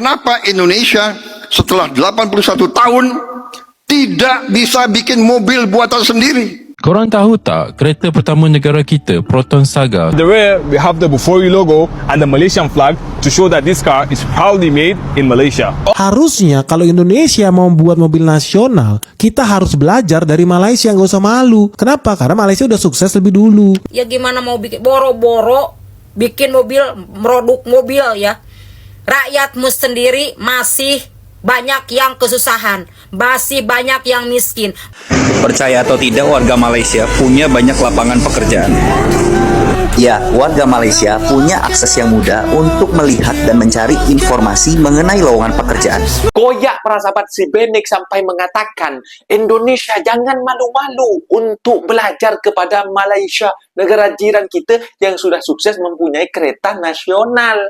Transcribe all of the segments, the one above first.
Kenapa Indonesia setelah 81 tahun tidak bisa bikin mobil buatan sendiri? Korang tahu tak, kereta pertama negara kita, Proton Saga, The rear, we have the Bufori logo and the Malaysian flag to show that this car is proudly made in Malaysia. Harusnya kalau Indonesia mau buat mobil nasional, kita harus belajar dari Malaysia, nggak usah malu. Kenapa? Karena Malaysia udah sukses lebih dulu. Ya gimana mau bikin boro-boro bikin mobil, produk mobil ya. Rakyatmu sendiri masih banyak yang kesusahan, masih banyak yang miskin. Percaya atau tidak, warga Malaysia punya banyak lapangan pekerjaan. Ya, warga Malaysia punya akses yang mudah untuk melihat dan mencari informasi mengenai lowongan pekerjaan. Koyak para sahabat si Benik sampai mengatakan, Indonesia jangan malu-malu untuk belajar kepada Malaysia, negara jiran kita yang sudah sukses mempunyai kereta nasional.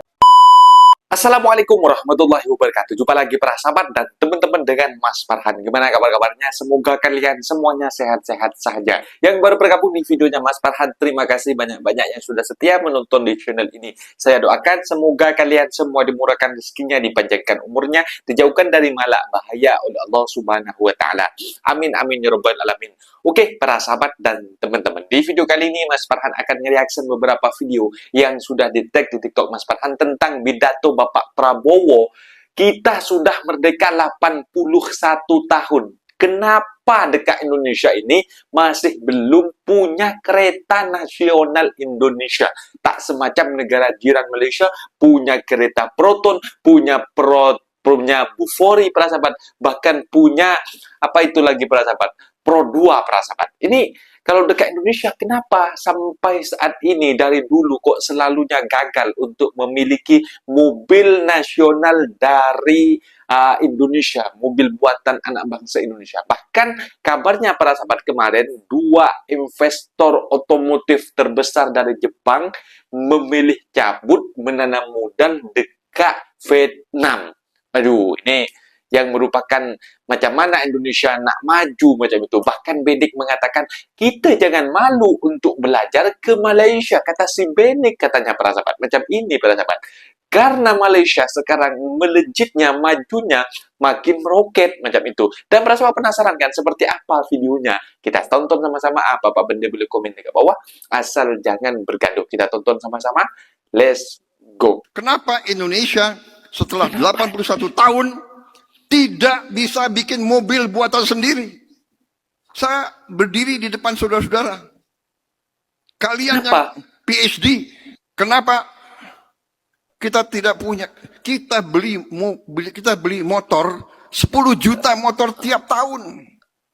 Assalamualaikum warahmatullahi wabarakatuh. Jumpa lagi para sahabat dan teman-teman dengan Mas Farhan. Gimana kabar-kabarnya? Semoga kalian semuanya sehat-sehat saja. Yang baru bergabung di videonya Mas Farhan, terima kasih banyak-banyak yang sudah setia menonton di channel ini. Saya doakan semoga kalian semua dimurahkan rezekinya, dipanjangkan umurnya, dijauhkan dari malak bahaya oleh Allah Subhanahu wa taala. Amin amin ya rabbal alamin. Oke, para sahabat dan teman-teman, di video kali ini Mas Farhan akan nge-reaction beberapa video yang sudah di-tag di TikTok Mas Farhan tentang pidato Bapak Prabowo. Kita sudah merdeka 81 tahun. Kenapa dekat Indonesia ini masih belum punya kereta nasional Indonesia? Tak semacam negara jiran Malaysia punya kereta Proton, punya Bufori para sahabat, bahkan punya apa itu lagi para sahabat? Pro 2 para sahabat. Ini kalau dekat Indonesia, kenapa sampai saat ini dari dulu kok selalunya gagal untuk memiliki mobil nasional dari Indonesia, mobil buatan anak bangsa Indonesia. Bahkan kabarnya para sahabat kemarin, 2 investor otomotif terbesar dari Jepang memilih cabut menanam modal dekat Vietnam. Aduh, ini yang merupakan macam mana Indonesia nak maju macam itu. Bahkan Benik mengatakan, kita jangan malu untuk belajar ke Malaysia. Kata si Benik, katanya para sahabat. Macam ini para sahabat. Karena Malaysia sekarang melejitnya, majunya, makin meroket macam itu. Dan para sahabat penasaran kan seperti apa videonya? Kita tonton sama-sama. Apa benda boleh komen di bawah. Asal jangan bergaduh. Kita tonton sama-sama. Let's go. Kenapa Indonesia setelah 81 tahun tidak bisa bikin mobil buatan sendiri? Saya berdiri di depan saudara-saudara. Kalian yang PhD, kenapa kita tidak punya? Kita beli motor 10 juta motor tiap tahun.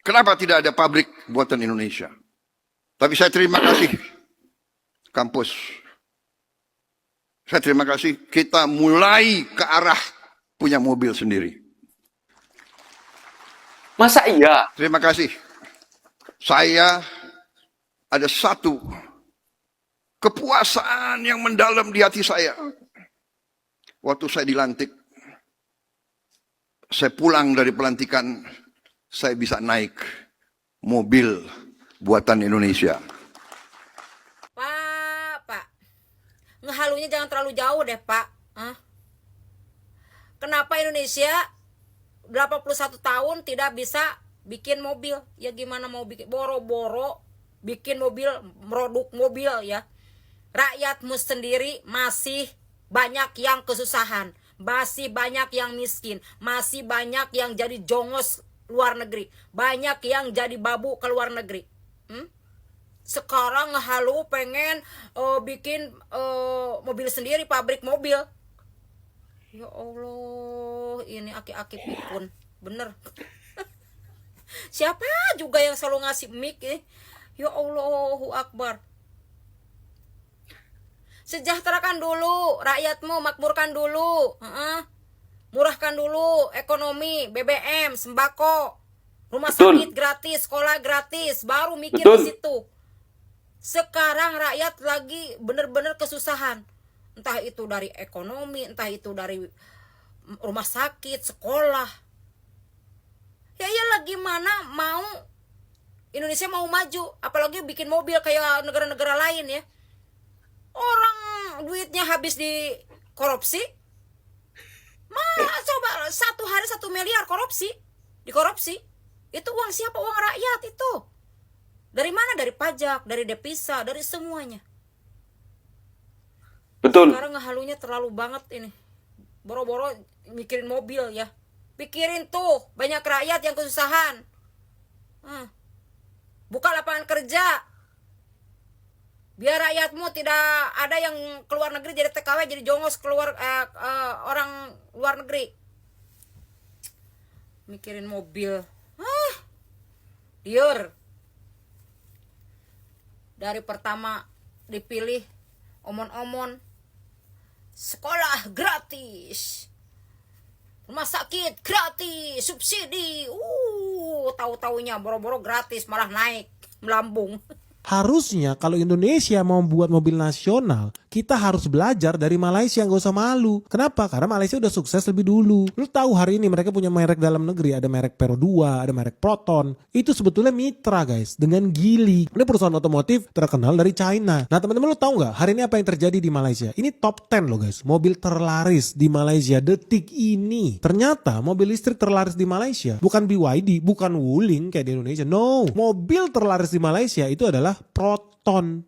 Kenapa tidak ada pabrik buatan Indonesia? Tapi saya terima kasih kampus. Saya terima kasih kita mulai ke arah punya mobil sendiri. Masa iya? Terima kasih. Saya ada satu kepuasaan yang mendalam di hati saya. Waktu saya dilantik, saya pulang dari pelantikan, saya bisa naik mobil buatan Indonesia. Pak, ngehalunya jangan terlalu jauh deh, Pak. Kenapa Indonesia 81 tahun tidak bisa bikin mobil? Ya gimana mau bikin boro-boro bikin mobil, produk mobil ya. Rakyatmu sendiri masih banyak yang kesusahan, masih banyak yang miskin, masih banyak yang jadi jongos luar negeri, banyak yang jadi babu ke luar negeri. Sekarang ngehalu pengen bikin mobil sendiri, pabrik mobil. Ya Allah, ini aki-aki pikun, bener. Siapa juga yang selalu ngasih mic Ya Allahu Akbar. Sejahterakan dulu rakyatmu, makmurkan dulu, murahkan dulu ekonomi, BBM, sembako, rumah sakit gratis, sekolah gratis, baru mikir di situ. Sekarang rakyat lagi bener-bener kesusahan. Entah itu dari ekonomi, entah itu dari rumah sakit, sekolah. Ya iyalah, gimana mau Indonesia mau maju, apalagi bikin mobil kayak negara-negara lain ya. Orang duitnya habis di korupsi, 1 miliar dikorupsi. Itu uang siapa? Uang rakyat itu. Dari mana? Dari pajak, dari devisa, dari semuanya. Betul. Sekarang ngehalunya terlalu banget ini. Boro-boro mikirin mobil ya. Pikirin tuh, banyak rakyat yang kesusahan. Buka lapangan kerja. Biar rakyatmu tidak ada yang keluar negeri jadi TKW, jadi jongos keluar orang luar negeri. Mikirin mobil. Liur. Dari pertama dipilih omon-omon sekolah gratis, rumah sakit gratis, subsidi, tahu-taunya boro-boro gratis malah naik melambung. Harusnya kalau Indonesia mau buat mobil nasional, kita harus belajar dari Malaysia, nggak usah malu. Kenapa? Karena Malaysia udah sukses lebih dulu. Lu tahu hari ini mereka punya merek dalam negeri, ada merek Pero 2, ada merek Proton. Itu sebetulnya mitra guys, dengan Geely. Ini perusahaan otomotif terkenal dari China. Nah teman-teman lu tahu nggak hari ini apa yang terjadi di Malaysia? Ini top 10 loh guys, mobil terlaris di Malaysia detik ini. Ternyata mobil listrik terlaris di Malaysia bukan BYD, bukan Wuling kayak di Indonesia. No, mobil terlaris di Malaysia itu adalah Proton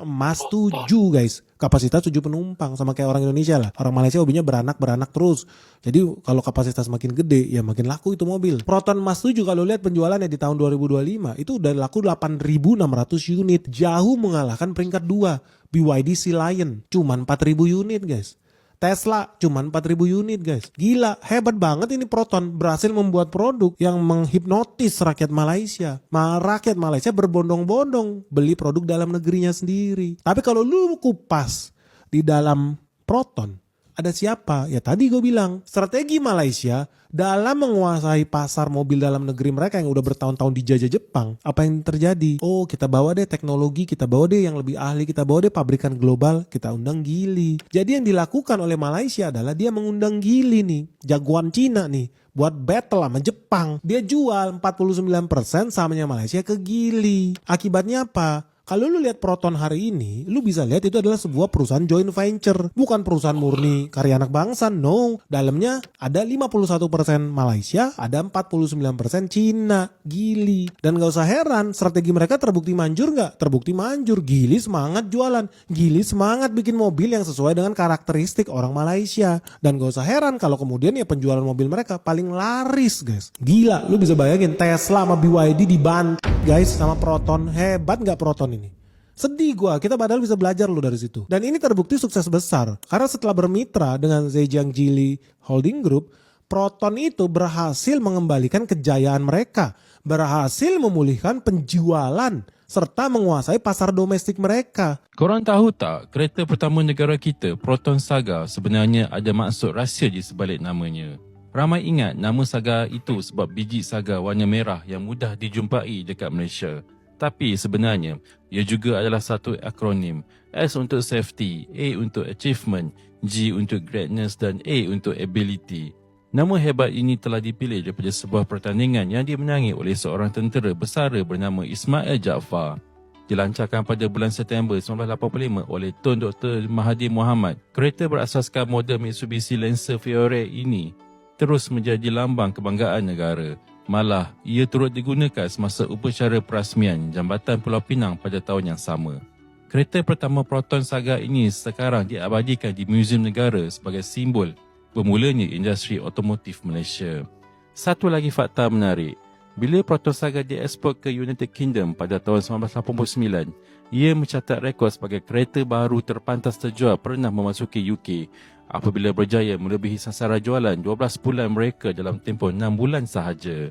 emas 7 guys, kapasitas 7 penumpang, sama kayak orang Indonesia lah. Orang Malaysia hobinya beranak terus, jadi kalau kapasitas makin gede ya makin laku itu mobil. Proton emas 7 kalau lihat penjualannya di tahun 2025 itu udah laku 8.600 unit, jauh mengalahkan peringkat 2 BYD Sea Lion, cuman 4.000 unit guys. Tesla cuman 4.000 unit guys. Gila, hebat banget ini Proton berhasil membuat produk yang menghipnotis rakyat Malaysia. Rakyat Malaysia berbondong-bondong beli produk dalam negerinya sendiri. Tapi kalau lu kupas di dalam Proton, ada siapa? Ya tadi gue bilang, strategi Malaysia dalam menguasai pasar mobil dalam negeri mereka yang udah bertahun-tahun dijajah Jepang. Apa yang terjadi? Oh, kita bawa deh teknologi, kita bawa deh yang lebih ahli, kita bawa deh pabrikan global, kita undang Geely. Jadi yang dilakukan oleh Malaysia adalah dia mengundang Geely nih, jagoan Cina nih, buat battle sama Jepang. Dia jual 49% sahamnya Malaysia ke Geely. Akibatnya apa? Kalau lu lihat Proton hari ini, lu bisa lihat itu adalah sebuah perusahaan joint venture. Bukan perusahaan murni karya anak bangsa, no. Dalamnya ada 51% Malaysia, ada 49% Cina, Geely. Dan gak usah heran, strategi mereka terbukti manjur gak? Terbukti manjur. Geely semangat jualan. Geely semangat bikin mobil yang sesuai dengan karakteristik orang Malaysia. Dan gak usah heran kalau kemudian ya penjualan mobil mereka paling laris guys. Gila, lu bisa bayangin Tesla sama BYD dibantu guys sama Proton. Hebat gak Proton ini? Sedih gua, kita padahal bisa belajar lo dari situ. Dan ini terbukti sukses besar. Karena setelah bermitra dengan Zhejiang Geely Holding Group, Proton itu berhasil mengembalikan kejayaan mereka. Berhasil memulihkan penjualan serta menguasai pasar domestik mereka. Korang tahu tak, kereta pertama negara kita, Proton Saga, sebenarnya ada maksud rahsia di sebalik namanya. Ramai ingat nama Saga itu sebab biji saga warna merah yang mudah dijumpai dekat Malaysia. Tapi sebenarnya, ia juga adalah satu akronim. S untuk safety, A untuk achievement, G untuk greatness dan A untuk ability. Nama hebat ini telah dipilih daripada sebuah pertandingan yang dimenangi oleh seorang tentera bersara bernama Ismail Jaafar. Dilancarkan pada bulan September 1985 oleh Tun Dr. Mahathir Mohamad. Kereta berasaskan model Mitsubishi Lancer Fiore ini terus menjadi lambang kebanggaan negara. Malah, ia turut digunakan semasa upacara perasmian Jambatan Pulau Pinang pada tahun yang sama. Kereta pertama Proton Saga ini sekarang diabadikan di Muzium Negara sebagai simbol bermulanya industri otomotif Malaysia. Satu lagi fakta menarik, bila Proton Saga diekspor ke United Kingdom pada tahun 1989, ia mencatat rekod sebagai kereta baru terpantas terjual pernah memasuki UK apabila berjaya melebihi sasaran jualan 12 bulan mereka dalam tempoh 6 bulan sahaja.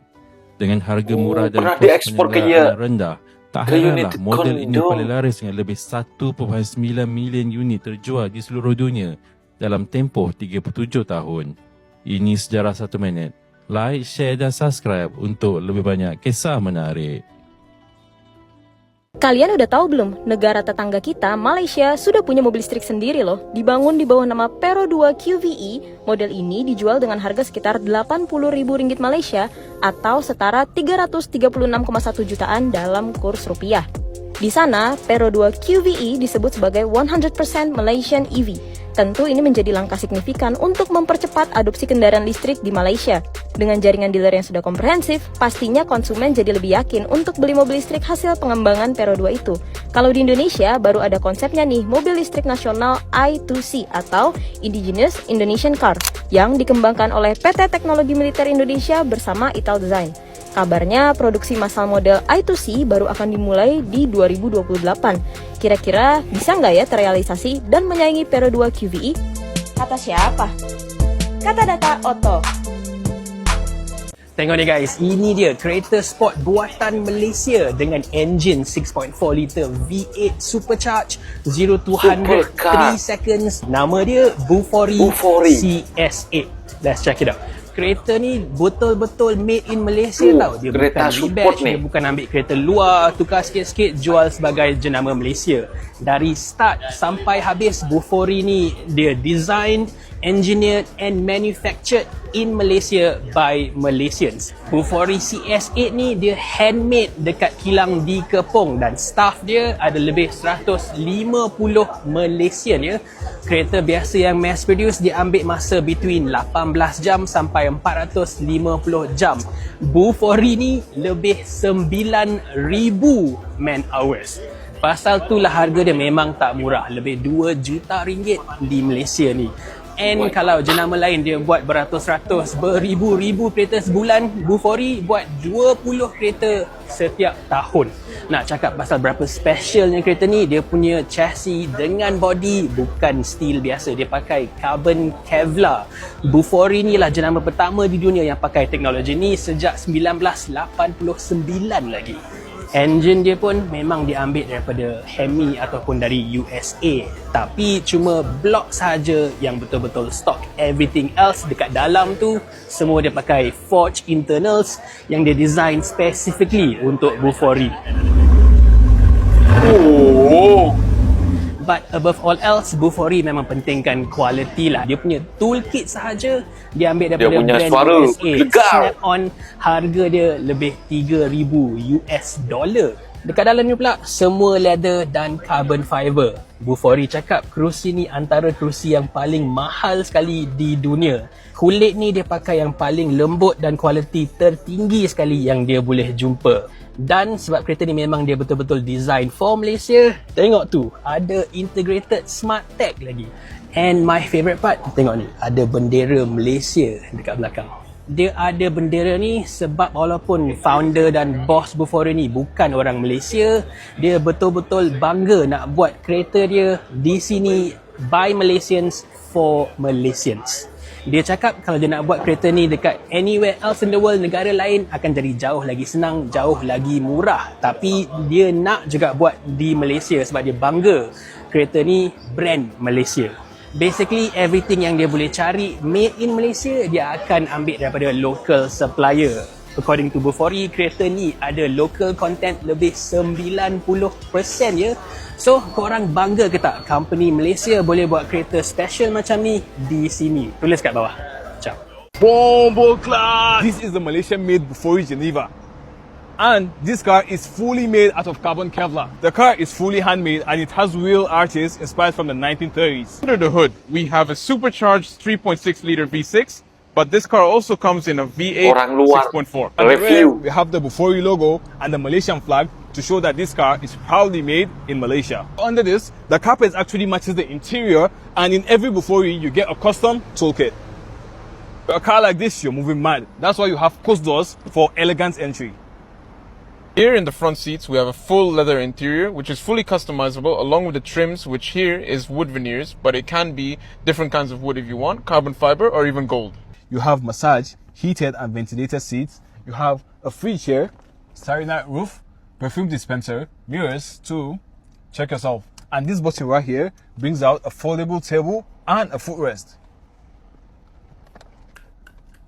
Dengan harga murah dan kos penyelenggaraan rendah, tak heranlah model ini paling laris dengan lebih 1.9 million unit terjual di seluruh dunia dalam tempoh 37 tahun. Ini sejarah 1 minit. Like, share dan subscribe untuk lebih banyak kisah menarik. Kalian udah tahu belum? Negara tetangga kita, Malaysia, sudah punya mobil listrik sendiri loh. Dibangun di bawah nama Pero 2 QVE, model ini dijual dengan harga sekitar Rp80.000 Malaysia atau setara 336,1 jutaan dalam kurs rupiah. Di sana, Pero 2 QVE disebut sebagai 100% Malaysian EV. Tentu ini menjadi langkah signifikan untuk mempercepat adopsi kendaraan listrik di Malaysia. Dengan jaringan dealer yang sudah komprehensif, pastinya konsumen jadi lebih yakin untuk beli mobil listrik hasil pengembangan Pero 2 itu. Kalau di Indonesia, baru ada konsepnya nih, mobil listrik nasional I2C atau Indigenous Indonesian Car, yang dikembangkan oleh PT Teknologi Militer Indonesia bersama Ital Design. Kabarnya produksi massal model I2C baru akan dimulai di 2028. Kira-kira bisa nggak ya terrealisasi dan menyaingi Pero 2 QVE? Kata siapa? Kata Data Auto. Tengok ni guys, ini dia kereta sport buatan Malaysia dengan engine 6.4 liter V8 supercharged 0 to 100 3 seconds. Nama dia Bufori CS8. Let's check it out. Kereta ni betul-betul made in Malaysia tau. Dia bukan rebatch, dia bukan ambil kereta luar, tukar sikit-sikit, jual sebagai jenama Malaysia. Dari start sampai habis, Bufori ni dia designed, engineered and manufactured in Malaysia by Malaysians. Bufori CS8 ni dia handmade dekat kilang di Kepong dan staff dia ada lebih 150 Malaysian ya. Kereta biasa yang mass produce dia ambil masa between 18 jam sampai 450 jam. Bufori ni lebih 9,000 man hours. Pasal itulah harga dia memang tak murah, lebih 2 juta ringgit di Malaysia ni. And kalau jenama lain dia buat beratus-ratus, beribu-ribu kereta sebulan, Bufori buat 20 kereta setiap tahun. Nak cakap pasal berapa specialnya kereta ni, dia punya chassis dengan body bukan steel biasa, dia pakai carbon Kevlar. Bufori ni lah jenama pertama di dunia yang pakai teknologi ni sejak 1989 lagi. Engine dia pun memang diambil daripada Hemi ataupun dari USA. Tapi cuma blok saja yang betul-betul stock. Everything else dekat dalam tu semua dia pakai forged internals yang dia design specifically untuk Bufori. But above all else, Bufori memang pentingkan quality lah. Dia punya toolkit sahaja dia ambil daripada brand USA. Snap-on, harga dia lebih 3,000 US dollar. Dekat dalam ni pula, semua leather dan carbon fiber. Bufori cakap kerusi ni antara kerusi yang paling mahal sekali di dunia. Kulit ni dia pakai yang paling lembut dan kualiti tertinggi sekali yang dia boleh jumpa. Dan sebab kereta ni memang dia betul-betul design for Malaysia, tengok tu, ada integrated smart tag lagi. And my favourite part, tengok ni, ada bendera Malaysia dekat belakang. Dia ada bendera ni sebab walaupun founder dan boss Bufori ni bukan orang Malaysia, dia betul-betul bangga nak buat kereta dia di sini by Malaysians for Malaysians. Dia cakap kalau dia nak buat kereta ni dekat anywhere else in the world, negara lain, akan jadi jauh lagi senang, jauh lagi murah. Tapi dia nak juga buat di Malaysia sebab dia bangga kereta ni brand Malaysia. Basically everything yang dia boleh cari made in Malaysia, dia akan ambil daripada local supplier. According to Bufori, kereta ni ada local content lebih 90% ya. So, korang bangga ke tak company Malaysia boleh buat kereta special macam ni di sini? Tulis kat bawah. Ciao. Bombo class! This is the Malaysian-made Bufori Geneva. And this car is fully made out of carbon Kevlar. The car is fully handmade and it has wheel arches inspired from the 1930s. Under the hood, we have a supercharged 3.6-liter V6, but this car also comes in a V8 6.4. At the rear, we have the Bufori logo and the Malaysian flag to show that this car is proudly made in Malaysia. Under this, the carpet actually matches the interior, and in every Bufori, you get a custom toolkit. For a car like this, you're moving mad. That's why you have closed doors for elegant entry. Here in the front seats, we have a full leather interior, which is fully customizable, along with the trims, which here is wood veneers, but it can be different kinds of wood if you want, carbon fiber or even gold. You have massage, heated and ventilated seats. You have a free chair, starry night roof, perfume dispenser, mirrors too. Check yourself. And this button right here brings out a foldable table and a footrest.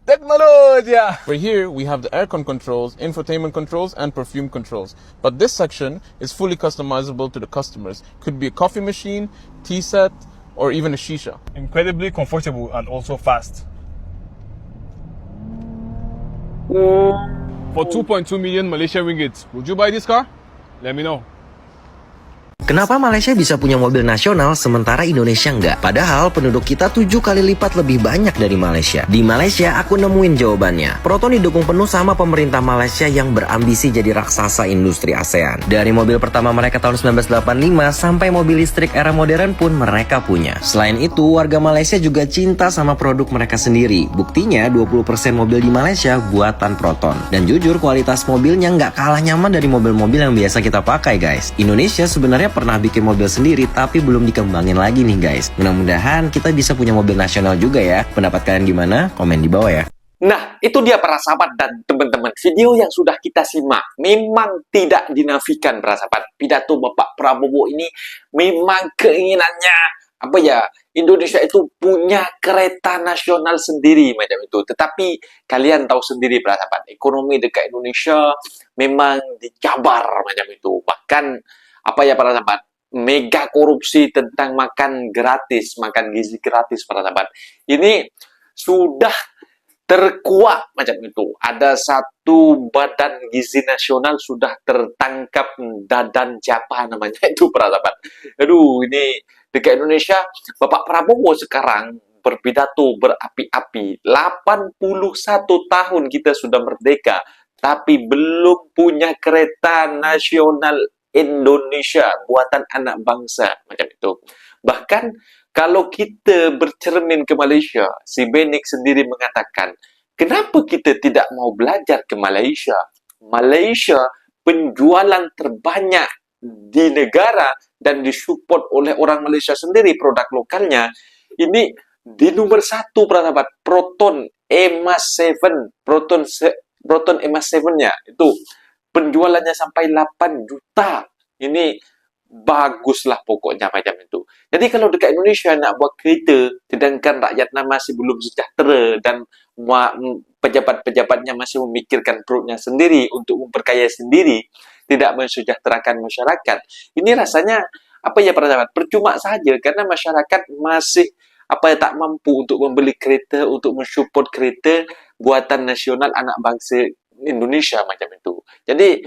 Technologia! Right here, we have the aircon controls, infotainment controls, and perfume controls. But this section is fully customizable to the customers. Could be a coffee machine, tea set, or even a shisha. Incredibly comfortable and also fast. For 2.2 million Malaysian ringgit, would you buy this car? Let me know. Kenapa Malaysia bisa punya mobil nasional sementara Indonesia enggak? Padahal penduduk kita 7 kali lipat lebih banyak dari Malaysia. Di Malaysia aku nemuin jawabannya. Proton didukung penuh sama pemerintah Malaysia yang berambisi jadi raksasa industri ASEAN. Dari mobil pertama mereka tahun 1985 sampai mobil listrik era modern pun mereka punya. Selain itu, warga Malaysia juga cinta sama produk mereka sendiri. Buktinya 20% mobil di Malaysia buatan Proton. Dan jujur kualitas mobilnya nggak kalah nyaman dari mobil-mobil yang biasa kita pakai guys. Indonesia sebenarnya pernah bikin mobil sendiri tapi belum dikembangin lagi nih guys. Mudah-mudahan kita bisa punya mobil nasional juga ya. Pendapat kalian gimana? Komen di bawah ya. Nah, itu dia para sahabat dan teman-teman. Video yang sudah kita simak memang tidak dinafikan para sahabat. Pidato Bapak Prabowo ini memang keinginannya apa ya, Indonesia itu punya kereta nasional sendiri macam itu. Tetapi kalian tahu sendiri para sahabat, ekonomi dekat Indonesia memang dicabar macam itu. Bahkan apa ya para sahabat, mega korupsi tentang makan gratis, makan gizi gratis para sahabat. Ini sudah terkuak macam itu. Ada satu badan gizi nasional sudah tertangkap, Dadan siapa namanya itu para sahabat. Aduh, ini dekat Indonesia Bapak Prabowo sekarang berpidato berapi-api. 81 tahun kita sudah merdeka, tapi belum punya kereta nasional Indonesia buatan anak bangsa macam itu. Bahkan kalau kita bercermin ke Malaysia, si Benik sendiri mengatakan, kenapa kita tidak mau belajar ke Malaysia? Malaysia penjualan terbanyak di negara dan disupport oleh orang Malaysia sendiri produk lokalnya. Ini di nomor 1 sahabat, Proton EMAS 7, Proton EMAS 7-nya itu penjualannya sampai 8 juta. Ini baguslah pokoknya macam itu. Jadi kalau dekat Indonesia nak buat kereta, sedangkan rakyatnya masih belum sejahtera dan pejabat-pejabatnya masih memikirkan perutnya sendiri untuk memperkaya sendiri, tidak mensejahterakan masyarakat. Ini rasanya apa ya para sahabat, percuma saja karena masyarakat masih apa ya, tak mampu untuk membeli kereta, untuk mensupport kereta buatan nasional anak bangsa Indonesia macam itu. Jadi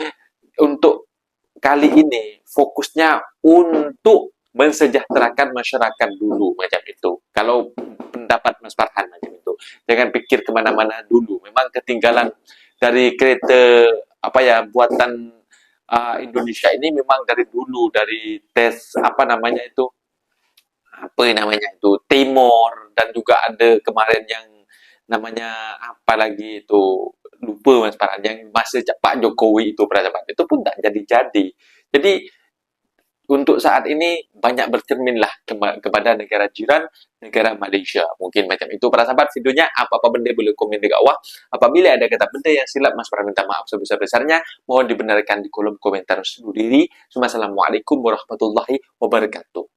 untuk kali ini fokusnya untuk mensejahterakan masyarakat dulu macam itu. Kalau pendapat Mas Farhan macam itu, jangan pikir kemana-mana dulu. Memang ketinggalan dari kereta apa ya buatan Indonesia ini memang dari dulu, dari tes apa namanya itu Timor, dan juga ada kemarin yang namanya apa lagi itu, lupa Mas Farhan, yang masa Pak Jokowi itu itu pun tak jadi-jadi. Jadi untuk saat ini banyak bercerminlah kepada negara jiran, negara Malaysia. Mungkin macam itu para sahabat. Videonya apa-apa benda boleh komen di bawah. Apabila ada kata benda yang silap, Mas Farhan minta maaf sebesar-besarnya. Mohon dibenarkan di kolom komentar seluruh diri. Assalamualaikum warahmatullahi wabarakatuh.